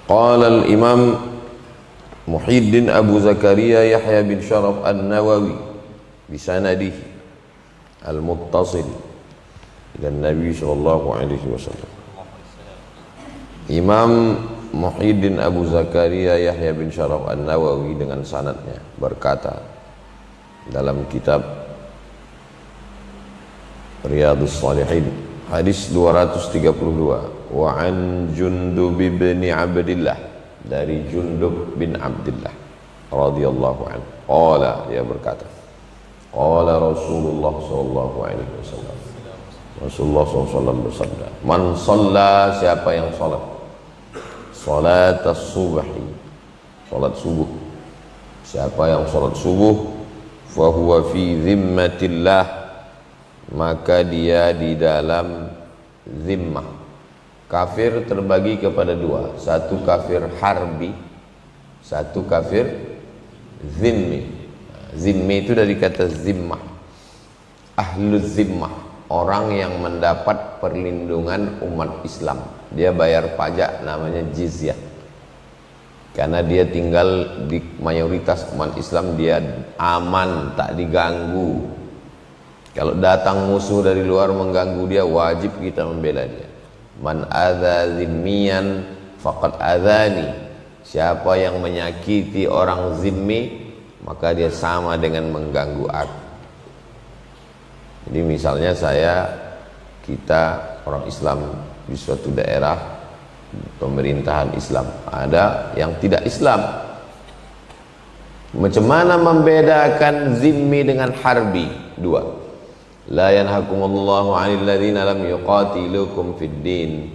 Qala al-Imam Muhyiddin Abu Zakaria Yahya bin Sharaf An-Nawawi bisanadihi al-muttasil ila Nabi sallallahu alaihi wasallam. Imam Muhyiddin Abu Zakaria Yahya bin Sharaf An-Nawawi dengan sanadnya berkata dalam kitab Riyadhus Shalihin hadis 232, wa an Jundub bin Abdillah, dari Jundub bin Abdillah radhiyallahu anhu, qala, dia berkata, qala Rasulullah sallallahu alaihi wasallam, Rasulullah SAW bersabda, man shalla, siapa yang salat salat as-subhi, salat subuh, siapa yang salat subuh, fa huwa fi zimmatillah, maka dia di dalam zimmah. Kafir terbagi kepada dua, satu kafir harbi, satu kafir zimmi. Zimmi itu dari kata zimmah, ahlul zimmah, orang yang mendapat perlindungan umat Islam. Dia bayar pajak, namanya jizyah, karena dia tinggal di mayoritas umat Islam, dia aman, tak diganggu. Kalau datang musuh dari luar mengganggu dia, wajib kita membela dia. Man adza zimmiyan faqad adzani, siapa yang menyakiti orang zimmi, maka dia sama dengan mengganggu aku. Jadi misalnya kita orang Islam di suatu daerah pemerintahan Islam, ada yang tidak Islam. Macam mana membedakan zimmi dengan harbi? Dua. La yanhakumullahu 'anil ladzina lam yuqatilukum fid din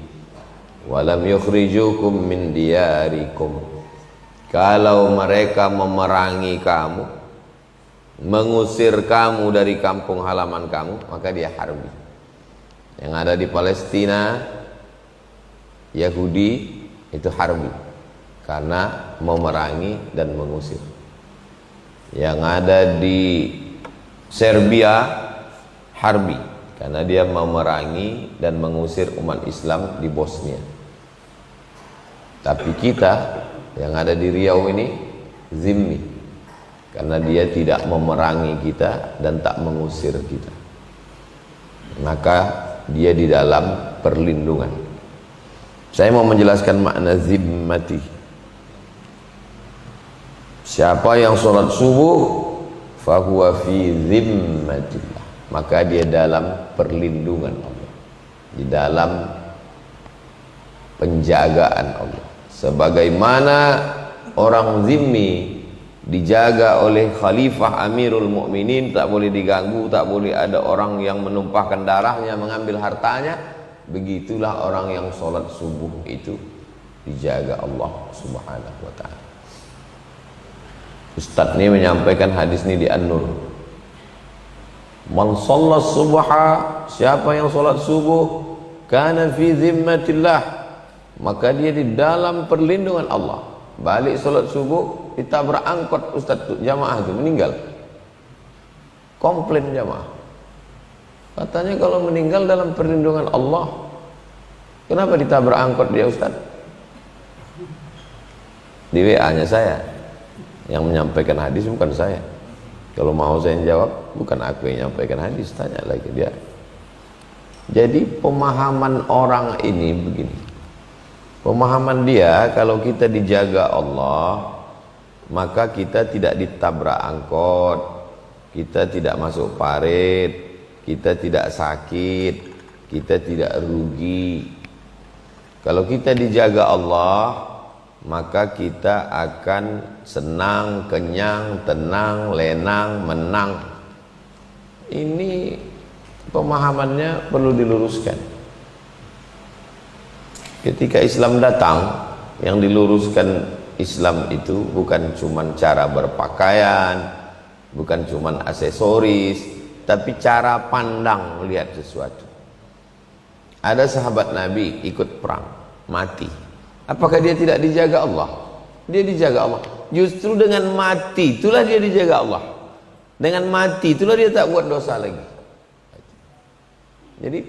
wa lam yukhrijukum min diyarikum. Kalau mereka memerangi kamu, mengusir kamu dari kampung halaman kamu, maka dia harbi. Yang ada di Palestina, Yahudi, itu harbi karena memerangi dan mengusir. Yang ada di Serbia, harbi karena dia memerangi dan mengusir umat Islam di Bosnia. Tapi kita yang ada di Riau ini zimmi, karena dia tidak memerangi kita dan tak mengusir kita, maka dia di dalam perlindungan. Saya mau menjelaskan makna zimmati. Siapa yang sholat subuh, fahuwa fi zimmatillah, maka dia dalam perlindungan Allah, di dalam penjagaan Allah. Sebagaimana orang zimmi dijaga oleh Khalifah Amirul Mukminin, tak boleh diganggu, tak boleh ada orang yang menumpahkan darahnya, mengambil hartanya, begitulah orang yang sholat subuh itu dijaga Allah Subhanahu wa ta'ala. Ustadz ini menyampaikan hadis ini di An-Nur. Man shalla subha, siapa yang sholat subuh, kana fi zimmatillah, maka dia di dalam perlindungan Allah. Balik sholat subuh, ditabrak angkot ustadz, jamaah itu meninggal. Komplain jamaah, katanya kalau meninggal dalam perlindungan Allah, kenapa ditabrak angkot dia ustadz? Di WA nya saya, yang menyampaikan hadis bukan saya. Kalau mau saya jawab, bukan aku yang menyampaikan hadis, tanya lagi dia. Jadi pemahaman orang ini begini, pemahaman dia, kalau kita dijaga Allah, maka kita tidak ditabrak angkot, kita tidak masuk parit, kita tidak sakit, kita tidak rugi. Kalau kita dijaga Allah, maka kita akan senang, kenyang, tenang, lenang, menang. Ini pemahamannya perlu diluruskan. Ketika Islam datang, yang diluruskan Islam itu bukan cuma cara berpakaian, bukan cuma aksesoris, tapi cara pandang melihat sesuatu. Ada sahabat Nabi ikut perang, mati. Apakah dia tidak dijaga Allah? Dia dijaga Allah. Justru dengan mati itulah dia dijaga Allah. Dengan mati itulah dia tak buat dosa lagi. Jadi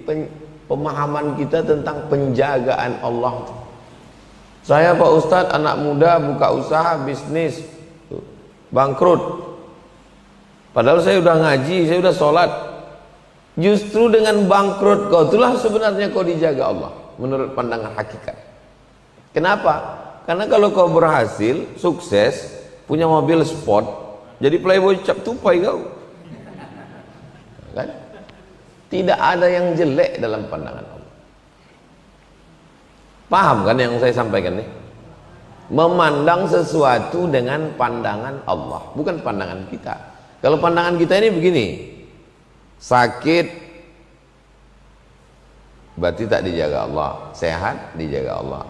pemahaman kita tentang penjagaan Allah Saya Pak Ustadz anak muda buka usaha bisnis bangkrut, padahal saya udah ngaji, saya udah sholat. Justru dengan bangkrut kau itulah sebenarnya kau dijaga Allah menurut pandangan hakikat. Kenapa? Karena kalau kau berhasil, sukses, punya mobil sport, jadi playboy cap tupai kau, kan? Tidak ada yang jelek dalam pandangan Allah. Paham kan yang saya sampaikan nih? Memandang sesuatu dengan pandangan Allah, bukan pandangan kita. Kalau pandangan kita ini begini, sakit berarti tak dijaga Allah, sehat dijaga Allah,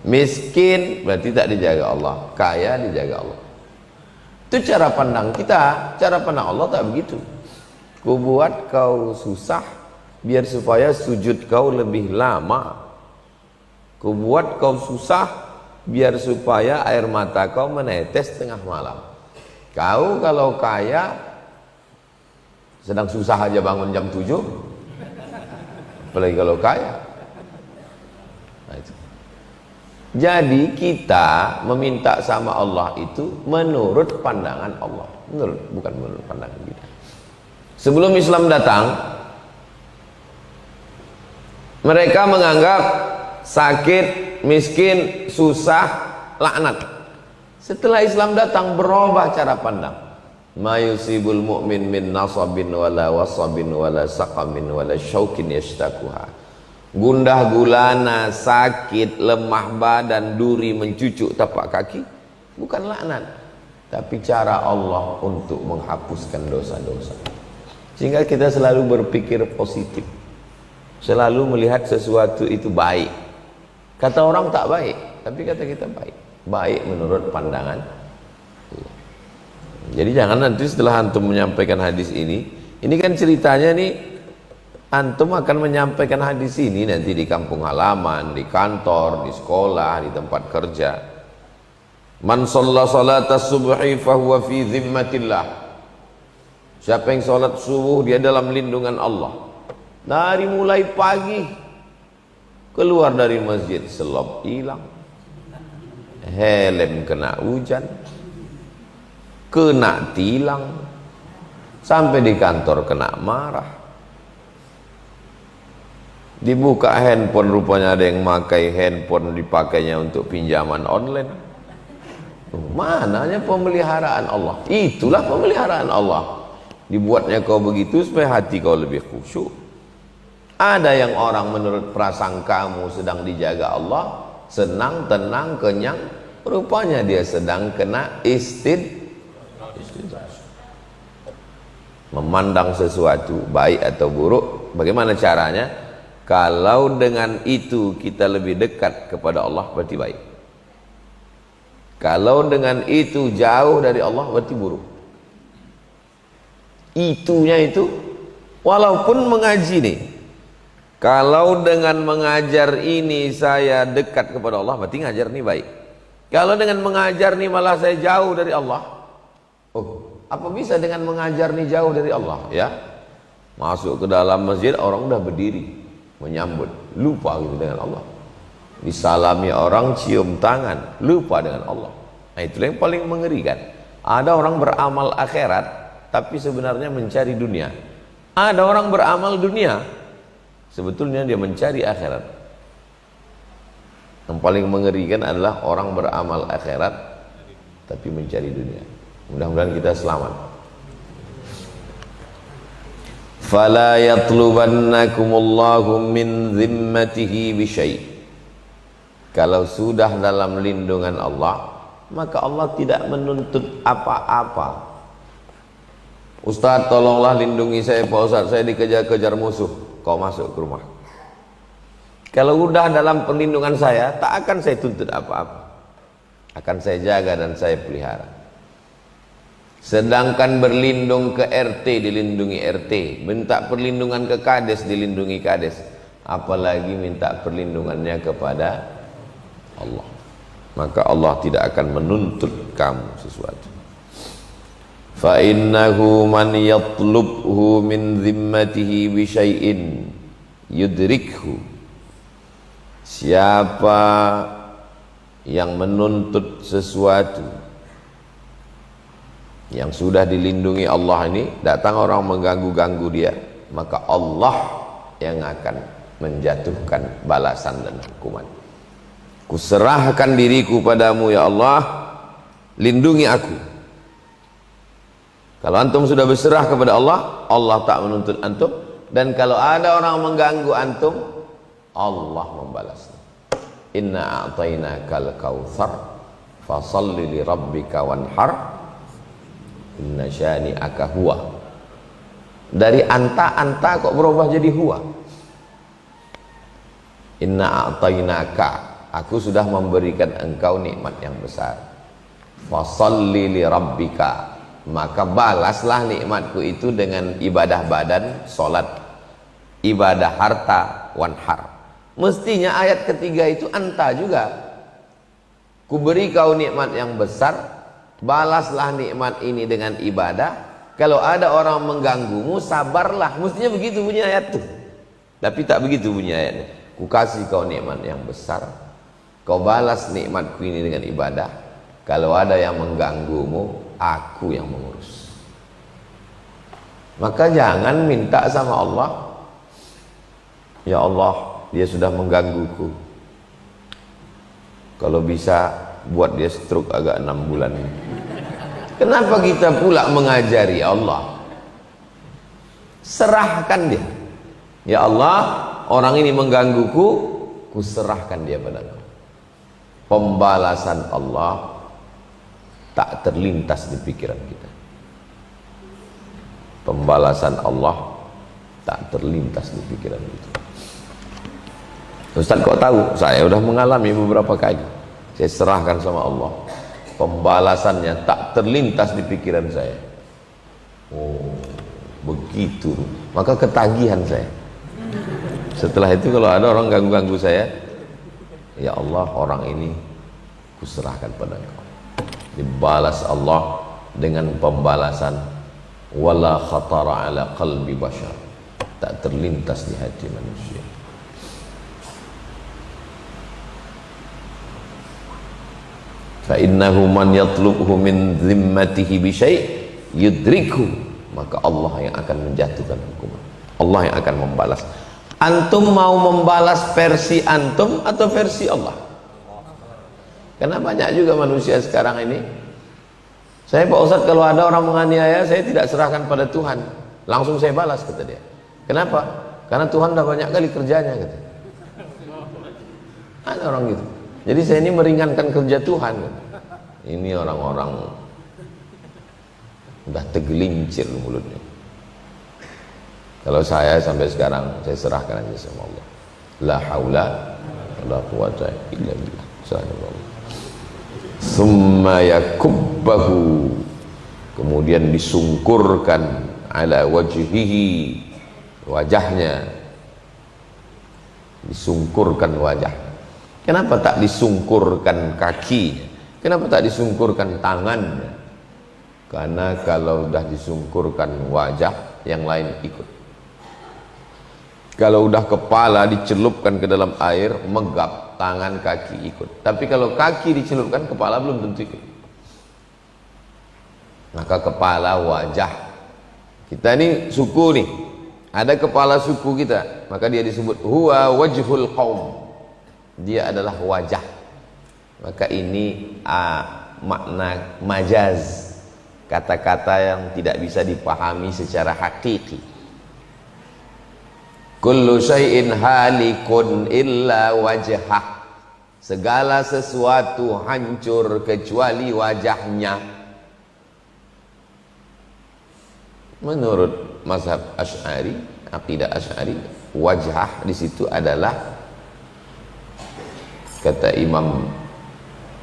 miskin berarti tak dijaga Allah, kaya dijaga Allah. Itu cara pandang kita. Cara pandang Allah tak begitu. Ku buat kau susah biar supaya sujud kau lebih lama. Ku buat kau susah biar supaya air mata kau menetes tengah malam. Kau kalau kaya sedang susah aja bangun jam 7, apalagi kalau kaya. Nah, itu. Jadi kita meminta sama Allah itu menurut pandangan Allah, bukan menurut pandangan kita. Sebelum Islam datang, mereka menganggap sakit, miskin, susah, laknat. Setelah Islam datang berubah cara pandang. Ma yusibul mu'min min nasabin wala wasabin wala saqamin wala syaukin yashtakuha. Gundah gulana, sakit, lemah badan, duri mencucuk tapak kaki, bukan laknat, tapi cara Allah untuk menghapuskan dosa-dosa. Sehingga kita selalu berpikir positif, selalu melihat sesuatu itu baik. Kata orang tak baik, tapi kata kita baik. Baik menurut pandangan. Jadi jangan nanti setelah antum menyampaikan hadis ini kan ceritanya nih, antum akan menyampaikan hadis ini nanti di kampung halaman, di kantor, di sekolah, di tempat kerja. Man shalla salatas subhi fahuwa fi zimmatillah. Siapa yang sholat subuh dia dalam lindungan Allah. Dari mulai pagi keluar dari masjid selop hilang, helm kena hujan, kena tilang, sampai di kantor kena marah. Dibuka handphone, rupanya ada yang pakai handphone dipakainya untuk pinjaman online. Mananya pemeliharaan Allah? Itulah pemeliharaan Allah. Dibuatnya kau begitu supaya hati kau lebih khusyuk. Ada yang orang menurut prasangkamu sedang dijaga Allah, senang, tenang, kenyang, rupanya dia sedang kena istidraj. Memandang sesuatu baik atau buruk, bagaimana caranya? Kalau dengan itu kita lebih dekat kepada Allah, berarti baik. Kalau dengan itu jauh dari Allah, berarti buruk. Itunya itu, walaupun mengaji nih, kalau dengan mengajar ini saya dekat kepada Allah, berarti ngajar ini baik. Kalau dengan mengajar nih malah saya jauh dari Allah, oh, apa bisa dengan mengajar nih jauh dari Allah? Ya, masuk ke dalam masjid orang udah berdiri menyambut, lupa gitu dengan Allah. Disalami orang, cium tangan, lupa dengan Allah. Nah, itulah yang paling mengerikan. Ada orang beramal akhirat tapi sebenarnya mencari dunia. Ada orang beramal dunia, sebetulnya dia mencari akhirat. Yang paling mengerikan adalah orang beramal akhirat tapi mencari dunia. Mudah-mudahan kita selamat. Fala yatlubannakumullahu min zimmatihi bisyai'. Kalau sudah dalam lindungan Allah, maka Allah tidak menuntut apa-apa. Ustaz, tolonglah lindungi saya Pak Ustaz, saya dikejar-kejar musuh. Kau masuk ke rumah. Kalau udah dalam perlindungan saya, tak akan saya tuntut apa-apa. Akan saya jaga dan saya pelihara. Sedangkan berlindung ke RT, dilindungi RT. Minta perlindungan ke Kades, dilindungi Kades. Apalagi minta perlindungannya kepada Allah. Maka Allah tidak akan menuntut kamu sesuatu. Fa innahu man yatlubhu min zimmatihi bi syai'in yudrikhu. Siapa yang menuntut sesuatu yang sudah dilindungi Allah ini, datang orang mengganggu-ganggu dia, maka Allah yang akan menjatuhkan balasan dan hukuman. Kuserahkan diriku padamu ya Allah, lindungi aku. Kalau antum sudah berserah kepada Allah, Allah tak menuntut antum. Dan kalau ada orang mengganggu antum, Allah membalasnya. Inna a'tainakal kautsar fasalli li rabbika wanhar inna syani'aka huwa. Dari anta kok berubah jadi huwa. Inna a'tainaka, aku sudah memberikan engkau nikmat yang besar. Fasalli li rabbika, maka balaslah nikmatku itu dengan ibadah badan, solat, ibadah harta, wanhar. Mestinya ayat ketiga itu anta juga. Kuberi kau nikmat yang besar, balaslah nikmat ini dengan ibadah. Kalau ada orang mengganggumu, sabarlah. Mestinya begitu bunyi ayat itu. Tapi tak begitu bunyi ayatnya. Ku kasih kau nikmat yang besar, kau balas nikmatku ini dengan ibadah. Kalau ada yang mengganggumu, aku yang mengurus. Maka jangan minta sama Allah, ya Allah, dia sudah menggangguku, kalau bisa buat dia stroke agak 6 bulan. Kenapa kita pula mengajari Allah? Serahkan dia. Ya Allah, orang ini menggangguku, ku serahkan dia padamu. Pembalasan Allah tak terlintas di pikiran kita. Pembalasan Allah tak terlintas di pikiran kita. Ustaz kok tahu? Saya sudah mengalami beberapa kali. Saya serahkan sama Allah, pembalasannya tak terlintas di pikiran saya. Oh, begitu. Maka ketagihan saya. Setelah itu kalau ada orang ganggu-ganggu saya, ya Allah, orang ini kuserahkan pada Engkau. Dibalas Allah dengan pembalasan wala khatara ala qalbi bashar, tak terlintas di hati manusia. Fa innahu man yatlubhu min zimmatihi bi syai' yudrikhu, maka Allah yang akan menjatuhkan hukuman, Allah yang akan membalas. Antum mau membalas versi antum atau versi Allah? Karena banyak juga manusia sekarang ini, saya Pak Ustadz kalau ada orang menganiaya saya tidak serahkan pada Tuhan, langsung saya balas, kata dia. Kenapa? Karena Tuhan dah banyak kali kerjanya, kata. Ada orang gitu. Jadi saya ini meringankan kerja Tuhan. Ini orang-orang udah tergelincir mulutnya. Kalau saya sampai sekarang saya serahkan aja sama Allah. La haula wala quwata illa billah. Subhanallah. Summa yakubbahu, kemudian disungkurkan ala wajhihi, wajahnya disungkurkan wajah. Kenapa tak disungkurkan kakinya? Kenapa tak disungkurkan tangannya? Karena kalau sudah disungkurkan wajah, yang lain ikut. Kalau udah kepala dicelupkan ke dalam air, megap, tangan kaki ikut. Tapi kalau kaki dicelupkan, kepala belum tentu ikut. Maka kepala, wajah, kita ini suku nih, ada kepala suku kita, maka dia disebut huwa wajhul qaum, dia adalah wajah. Maka ini makna majaz, kata-kata yang tidak bisa dipahami secara hakiki. Kullu syai'in halikun illa wajhah, segala sesuatu hancur kecuali wajahnya. Menurut mazhab Asy'ari, aqidah Asy'ari, wajah di situ adalah, kata Imam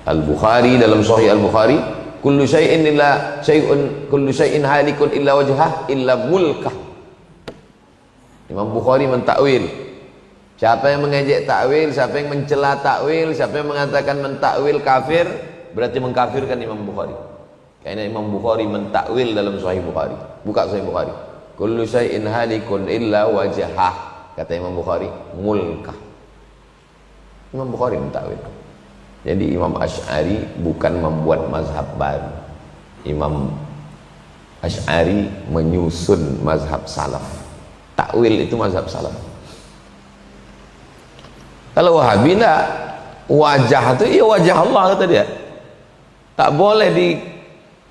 Al-Bukhari dalam Sahih Al-Bukhari, kullu syai'in halikun illa wajhah illa mulkah. Imam Bukhari mentakwil. Siapa yang mengejek takwil, siapa yang mencela takwil, siapa yang mengatakan mentakwil kafir, berarti mengkafirkan Imam Bukhari. Karena Imam Bukhari mentakwil dalam Sahih Bukhari. Buka Sahih Bukhari. Kullu syai'in halikun illa wajhah, kata Imam Bukhari, mulkah. Imam Bukhari mentakwil. Jadi Imam Asy'ari bukan membuat mazhab baru. Imam Asy'ari menyusun mazhab salaf. Takwil itu mazhab salaf. Kalau Wahabi enggak, wajah itu ya wajah Allah kata dia. Tak boleh di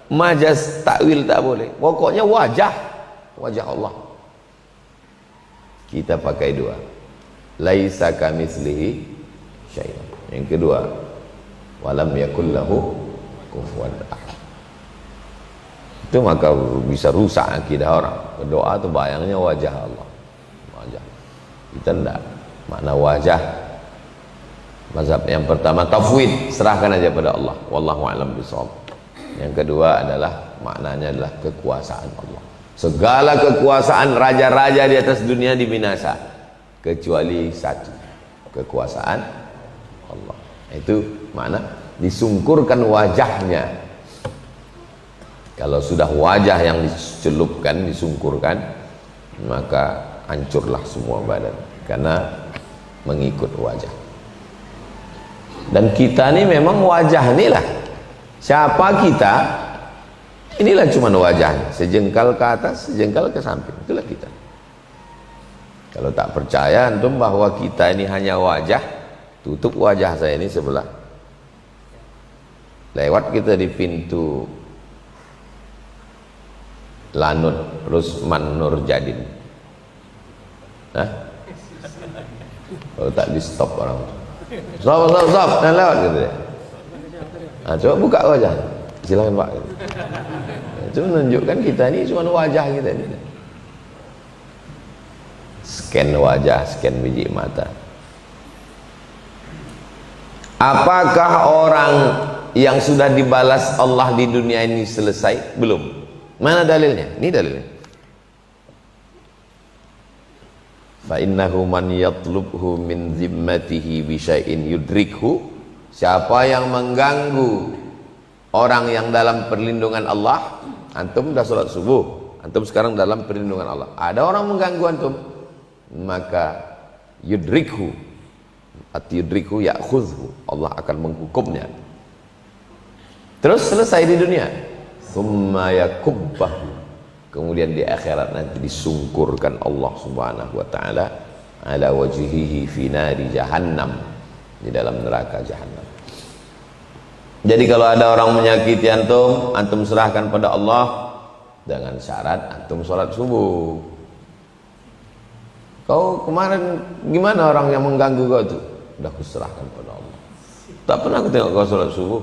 majas takwil, tak boleh. Pokoknya wajah Allah. Kita pakai dua. Laisa kamitslihi syai'un. Yang kedua, walam yakul lahu kufuwan ahad. Itu maka bisa rusak akidah orang. Berdoa itu bayangnya wajah Allah. Wajah. Kita enggak. Makna wajah. Mazhab yang pertama tafwid, serahkan aja pada Allah. Wallahu a'lam bishawab. Yang kedua adalah maknanya adalah kekuasaan Allah. Segala kekuasaan raja-raja di atas dunia dibinasa kecuali satu, kekuasaan Allah. Itu makna disungkurkan wajahnya. Kalau sudah wajah yang dicelupkan, disungkurkan, maka hancurlah semua badan karena mengikut wajah. Dan kita ini memang wajah inilah. Siapa kita? Inilah cuma wajahnya. Sejengkal ke atas, sejengkal ke samping. Itulah kita. Kalau tak percaya antum bahwa kita ini hanya wajah, tutup wajah saya ini sebelah. Lewat kita di pintu Lanut Rusman Nurjadin. Hah? Kalau tak di stop orang itu. Stop, dan lewat gitu ya. Nah, coba buka wajah. Silakan Pak. Itu menunjukkan kita ini cuma wajah kita ini. Scan wajah, scan biji mata. Apakah orang yang sudah dibalas Allah di dunia ini selesai? Belum. Mana dalilnya? Ini dalilnya. Fa innahu man yatlubhu min zimmatihi bi syai'in yudrikhu. Siapa yang mengganggu orang yang dalam perlindungan Allah, antum dah salat subuh, antum sekarang dalam perlindungan Allah. Ada orang mengganggu antum, maka yudrikhu, yudrikhu ya'khudhu, Allah akan menghukumnya. Terus selesai di dunia. Tsumma yakubbahu. Kemudian di akhirat nanti disungkurkan Allah Subhanahu wa taala ala wajhihi fi nari jahannam, di dalam neraka jahannam. Jadi kalau ada orang menyakiti antum, antum serahkan pada Allah dengan syarat antum sholat subuh. Kau kemarin gimana orang yang mengganggu kau itu? Udah kuserahkan pada Allah. Tak pernah aku tengok kau sholat subuh.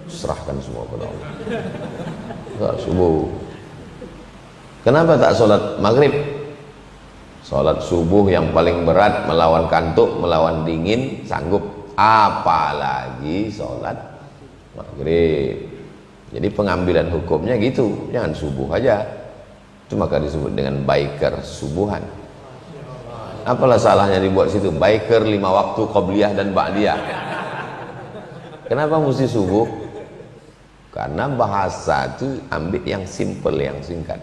Serahkan semua pada Allah. Sholat subuh. Kenapa tak sholat maghrib? Sholat subuh yang paling berat, melawan kantuk, melawan dingin, sanggup. Apalagi sholat maghrib. Jadi pengambilan hukumnya gitu. Jangan subuh aja. Itu maka disebut dengan biker subuhan. Apalah salahnya dibuat situ? Biker 5 waktu qobliyah dan ba'diyah. Kenapa mesti subuh? Karena bahasa itu ambil yang simple, yang singkat.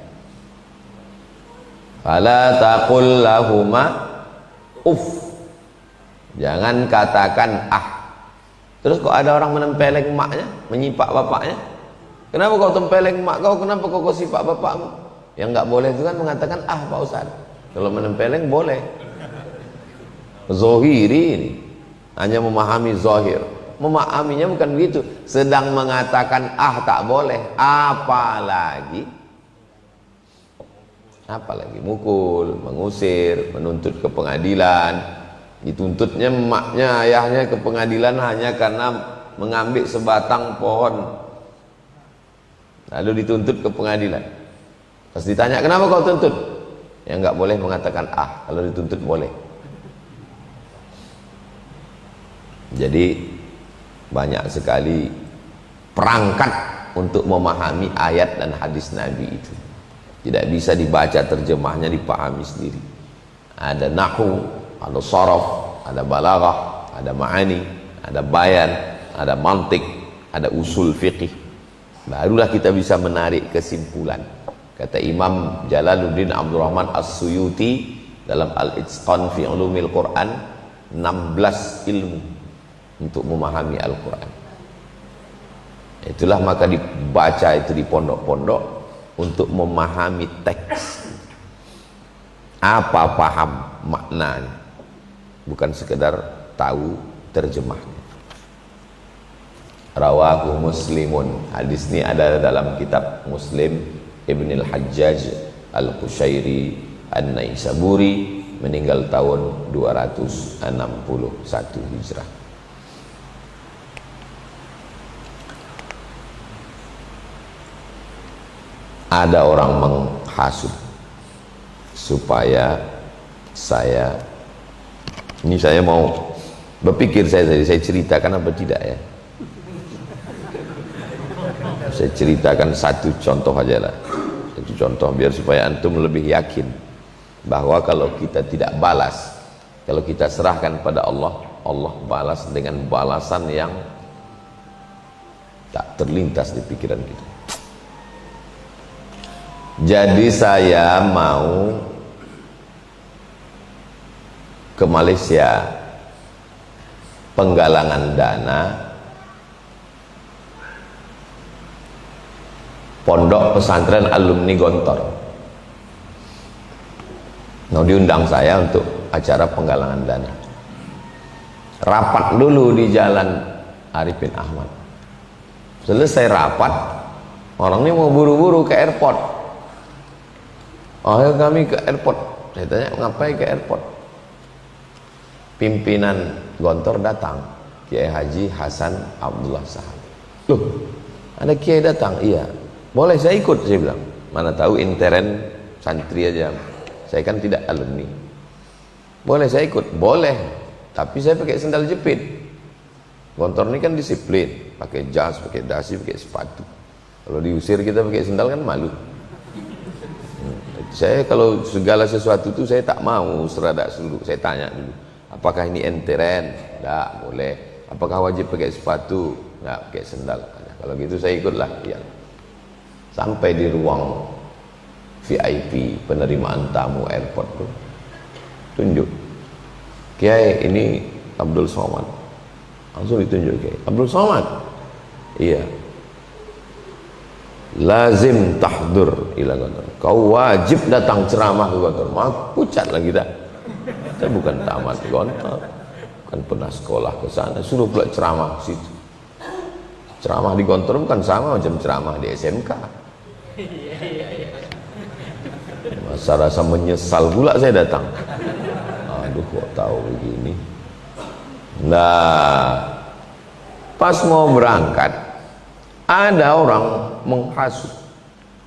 Fala taqul lahuma uff. Jangan katakan ah. Terus kok ada orang menempeleng emaknya, menyipak bapaknya? Kenapa kau tempeleng emak kau? Kenapa kau sipak bapakmu? Yang enggak boleh itu kan mengatakan ah Pak Ustaz. Kalau menempeleng boleh. Zohiri ini hanya memahami zohir. Memahaminya bukan begitu. Sedang mengatakan ah tak boleh. Apalagi mukul, mengusir, menuntut ke pengadilan. Dituntutnya emaknya, ayahnya ke pengadilan hanya karena mengambil sebatang pohon, lalu dituntut ke pengadilan. Pas ditanya kenapa kau tuntut, ya nggak boleh mengatakan ah, kalau dituntut boleh. Jadi banyak sekali perangkat untuk memahami ayat dan hadis Nabi itu. Tidak bisa dibaca terjemahnya, dipahami sendiri. Ada nahwu, ada sharaf, ada balaghah, ada ma'ani, ada bayan, ada mantik, ada usul fiqih. Barulah kita bisa menarik kesimpulan. Kata Imam Jalaluddin Abdurrahman As-Suyuti dalam Al-Itqan fi Ulumil Quran, 16 ilmu untuk memahami Al-Quran. Itulah maka dibaca itu di pondok-pondok untuk memahami teks. Apa paham maknanya, bukan sekedar tahu terjemahnya. Rawahu Muslimun. Hadis ini ada dalam kitab Muslim Ibn al-Hajjaj al-Qushairi an-Naisaburi, meninggal tahun 261 Hijrah. Ada orang menghasut supaya saya mau berpikir, saya ceritakan apa tidak ya. Saya ceritakan satu contoh aja lah, satu contoh biar supaya antum lebih yakin bahwa kalau kita tidak balas, kalau kita serahkan pada Allah, Allah balas dengan balasan yang tak terlintas di pikiran kita. Jadi saya mau ke Malaysia, penggalangan dana Pondok Pesantren Alumni Gontor. Nah, diundang saya untuk acara penggalangan dana. Rapat dulu di Jalan Arifin Ahmad. Selesai rapat, orang ini mau buru-buru ke airport. Oh, ayo kami ke airport. Saya tanya, ngapain ke airport? Pimpinan Gontor datang, Kiai Haji Hasan Abdullah Sahab. Loh, ada Kiai datang? Iya. Boleh saya ikut, saya bilang. Mana tahu intern santri aja. Saya kan tidak alumni. Boleh saya ikut? Boleh. Tapi saya pakai sendal jepit. Gontor ini kan disiplin, pakai jas, pakai dasi, pakai sepatu. Kalau diusir kita pakai sendal kan malu. Saya kalau segala sesuatu itu saya tak mau serada dulu. Saya tanya dulu, apakah ini enteren? Tidak boleh. Apakah wajib pakai sepatu? Tidak, pakai sendal. Kalau gitu saya ikutlah. Iya. Sampai di ruang VIP penerimaan tamu airport tuh, tunjuk, Kiai ini Abdul Somad. Langsung ditunjuk Kiai Abdul Somad. Iya. Lazim tahdur ila Gontor. Kau wajib datang ceramah ke Gontor. Mak pucat lagi dah. Saya bukan tamat Gontor, bukan pernah sekolah ke sana. Suruh pula ceramah ke situ. Ceramah di Gontor bukan sama macam ceramah di SMK. Masa rasa menyesal pula saya datang. Aduh, kok tahu begini. Nah, pas mau berangkat, ada orang menghasut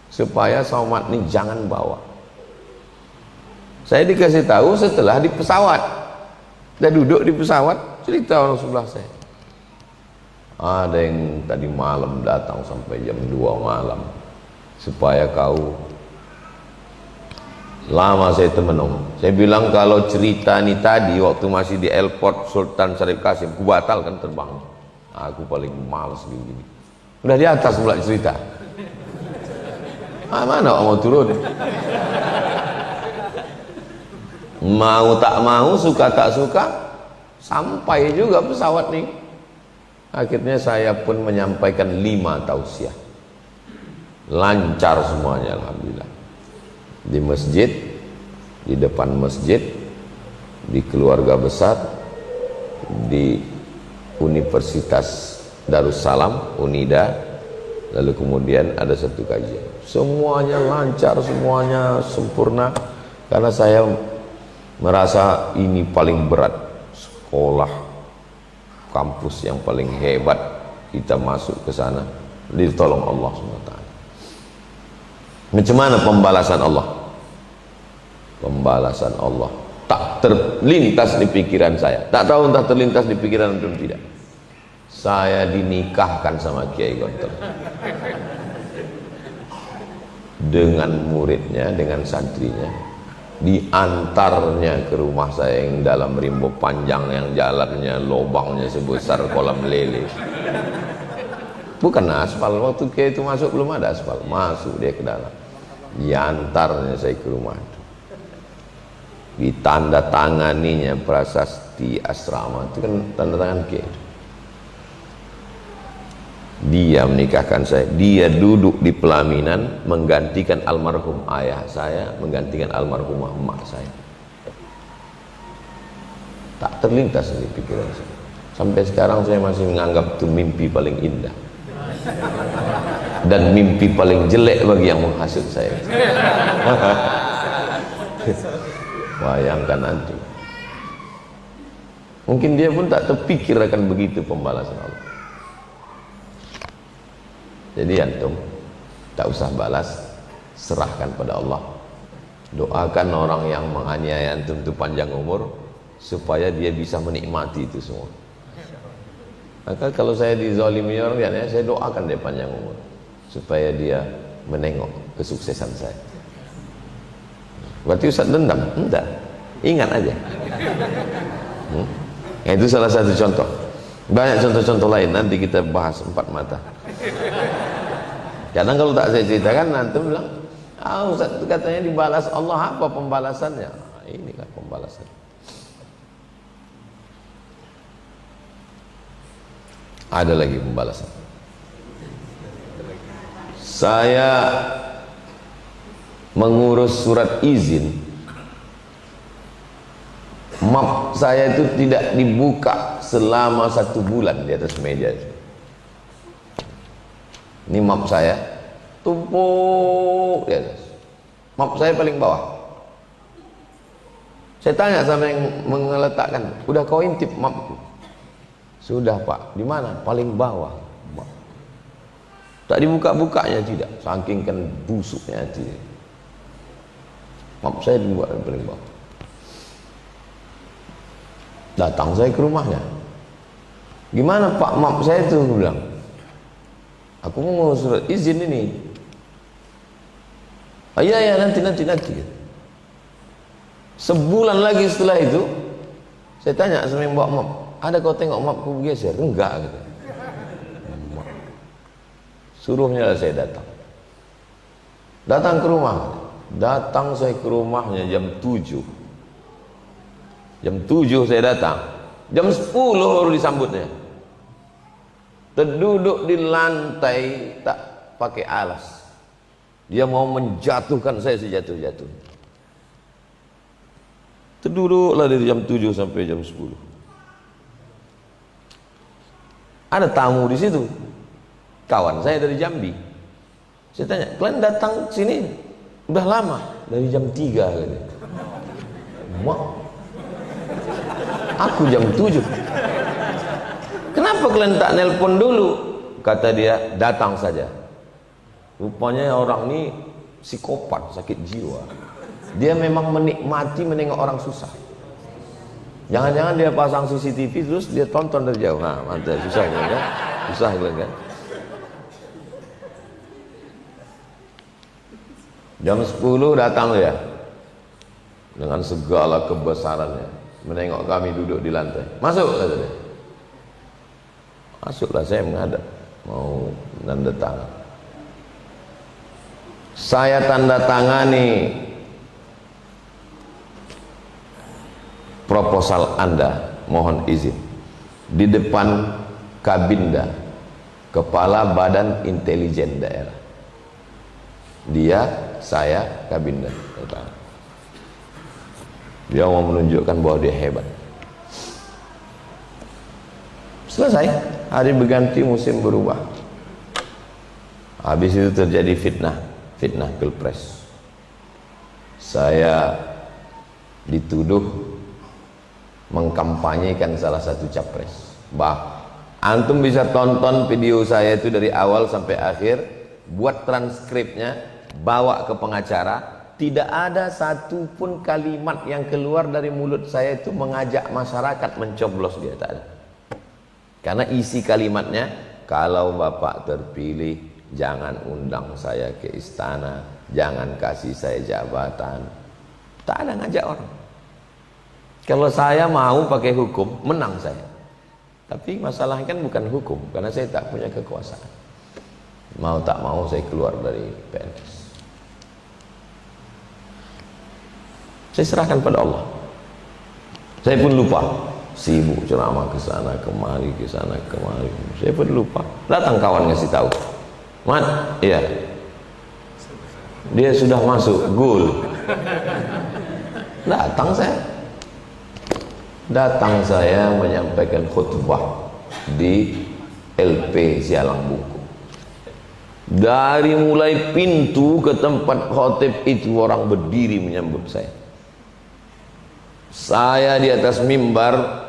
supaya Somad ini jangan bawa. Saya dikasih tahu setelah di pesawat. Saya duduk di pesawat, cerita orang sebelah saya. Ada yang tadi malam datang sampai jam 2 malam supaya kau. Lama saya temenung. Saya bilang kalau cerita ini tadi waktu masih di airport Sultan Syarif Kasim, aku batalkan terbang. Aku paling malas gini. Udah di atas pula cerita. Mana mau turun? Mau tak mau, suka tak suka, sampai juga pesawat nih. Akhirnya saya pun menyampaikan 5 tausiah. Lancar semuanya, alhamdulillah. Di masjid, di depan masjid, di keluarga besar, di Universitas Darussalam, Unida, lalu kemudian ada satu kajian. Semuanya lancar, semuanya sempurna, karena saya merasa ini paling berat, sekolah kampus yang paling hebat, kita masuk ke sana, ditolong Allah SWT. Macam mana pembalasan Allah? Pembalasan Allah tak terlintas di pikiran saya. Tak tahu entah terlintas di pikiran atau tidak. Saya dinikahkan sama Kiai Gontor dengan muridnya, dengan santrinya, diantarnya ke rumah saya yang dalam rimbo panjang, yang jalannya lubangnya sebesar kolam lele. Bukan aspal, waktu Kiai itu masuk belum ada aspal, masuk dia ke dalam, diantarnya saya ke rumah itu, ditanda tanganinya prasasti asrama, itu kan tanda tangan Kiai. Dia menikahkan saya, dia duduk di pelaminan menggantikan almarhum ayah saya, menggantikan almarhumah emak saya. Tak terlintas di pikiran saya. Sampai sekarang saya masih menganggap itu mimpi paling indah dan mimpi paling jelek bagi yang menghasut saya. Bayangkan nanti, mungkin dia pun tak terpikir akan begitu pembalasan Allah. Jadi antum tak usah balas, serahkan pada Allah. Doakan orang yang menganiaya antum itu panjang umur supaya dia bisa menikmati itu semua. Maka kalau saya dizalimi orang, ya saya doakan dia panjang umur supaya dia menengok kesuksesan saya. Berarti Ustaz dendam? Enggak, ingat aja. Itu salah satu contoh. Banyak contoh-contoh lain, nanti kita bahas empat mata. Kadang kalau tak saya ceritakan, nanti bilang, Ustaz katanya dibalas Allah, apa pembalasannya? Ini kan pembalasan. Ada lagi pembalasan. Saya mengurus surat izin, map saya itu tidak dibuka selama 1 bulan di atas meja. Ini map saya, tumpuk di atas. Map saya paling bawah. Saya tanya sama yang meletakkan, udah kau intip mapku? Sudah Pak. Di mana? Paling bawah. Tak dibuka-bukanya, tidak. Saking kan busuknya hati. Map saya dibuat paling bawah. Datang saya ke rumahnya. Gimana Pak map saya itu? Aku bilang, aku mau surat izin ini. Iya nanti. Sebulan lagi setelah itu, saya tanya sama yang bawa map, ada kau tengok mapku bergeser? Enggak gitu. Suruhnya saya datang. Datang ke rumah. Datang saya ke rumahnya jam 7. Jam 7 saya datang. Jam 10 baru disambutnya. Terduduk di lantai tak pakai alas. Dia mau menjatuhkan saya sejatuh-jatuh. Terduduklah dari jam 7 sampai jam 10. Ada tamu di situ, kawan saya dari Jambi. Saya tanya, kalian datang sini udah lama? Dari jam 3 katanya. Aku jam 7. Kenapa kalian tak nelpon dulu? Kata dia, datang saja. Rupanya orang ini psikopat, sakit jiwa. Dia memang menikmati menengok orang susah. Jangan-jangan dia pasang CCTV terus dia tonton dari jauh. Nah, mantap, susah kan? Susah kan? Jam 10 datang dia dengan segala kebesarannya, menengok kami duduk di lantai. Masuk, kata dia. Masuklah, saya menghadap mau tanda tangan. Saya tanda tangani proposal Anda, mohon izin, di depan Kabinda, Kepala Badan Intelijen Daerah. Dia, saya, Kabinda. Dia mau menunjukkan bahwa dia hebat. Selesai, hari berganti, musim berubah. Habis itu terjadi fitnah pilpres. Saya dituduh mengkampanyekan salah satu capres. Antum bisa tonton video saya itu dari awal sampai akhir, buat transkripnya, bawa ke pengacara. Tidak ada satupun kalimat yang keluar dari mulut saya itu mengajak masyarakat mencoblos dia, tak ada. Karena isi kalimatnya, kalau Bapak terpilih, jangan undang saya ke istana, jangan kasih saya jabatan. Tak ada ngajak orang. Kalau saya mau pakai hukum, menang saya. Tapi masalahnya kan bukan hukum, karena saya tak punya kekuasaan. Mau tak mau saya keluar dari PNS. Saya serahkan pada Allah. Saya pun lupa. sibuk ceramah ke sana kemari, ke sana kemari. Saya pun lupa. Datang kawan ngasih tahu, Mat, iya, dia sudah masuk gol. Datang saya menyampaikan khutbah di LP Sialang Buku. Dari mulai pintu ke tempat khotib itu orang berdiri menyambut saya. Saya di atas mimbar,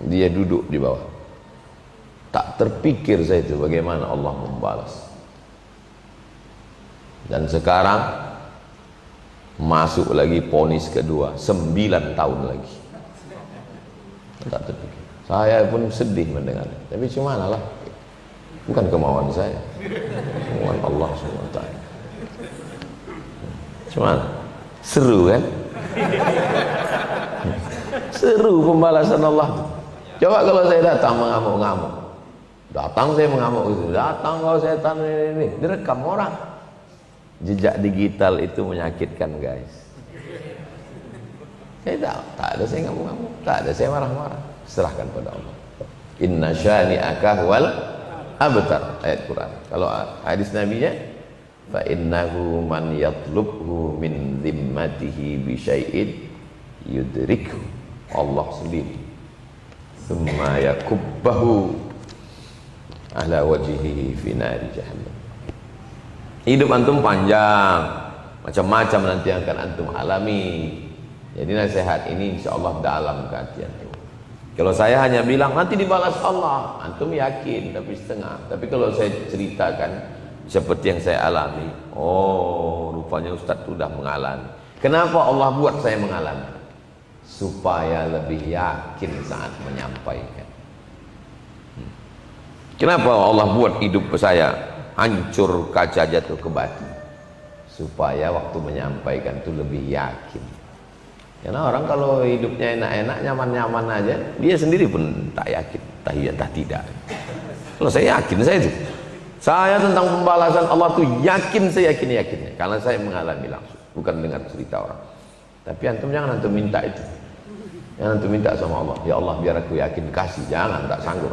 dia duduk di bawah. Tak terpikir saya itu bagaimana Allah membalas. Dan sekarang masuk lagi vonis kedua, 9 tahun lagi. Tak terpikir. Saya pun sedih mendengarnya. Tapi cuman lah, bukan kemauan saya, kemauan Allah SWT. Cuman seru kan? Seru pembalasan Allah. Coba kalau saya datang mengamuk-ngamuk, datang saya mengamuk gitu, datang kau setan ini, direkam orang. Jejak digital itu menyakitkan guys. Saya tak ada saya ngamuk-ngamuk, tak ada saya marah-marah. Serahkan pada Allah. Inna syani'aka wal abtar, ayat Quran. Kalau hadis nabinya, fa innahu man yatlubhu min dhimmatihi bi syai'in yudrikhu, Allah sendiri. Thumma yakubbahu ala wajhihi fi nari jahannam. Hidup antum panjang, macam-macam nanti yang akan antum alami. Jadi nasihat ini insyaallah dalam ke hati antum. Kalau saya hanya bilang nanti dibalas Allah, antum yakin tapi setengah. Tapi kalau saya ceritakan seperti yang saya alami, oh rupanya Ustadz sudah mengalami. Kenapa Allah buat saya mengalami? Supaya lebih yakin saat menyampaikan. Kenapa Allah buat hidup saya hancur, kaca jatuh ke batu? Supaya waktu menyampaikan itu lebih yakin. Karena orang kalau hidupnya enak-enak, nyaman-nyaman aja, dia sendiri pun tak yakin, tak iya, tak tidak. Kalau saya yakin, saya tentang pembalasan Allah tuh yakin, saya yakin-yakinnya. Karena saya mengalami langsung, bukan dengar cerita orang. Tapi antum jangan antum minta itu. Jangan antum minta sama Allah, ya Allah biar aku yakin, kasih, jangan, tak sanggup.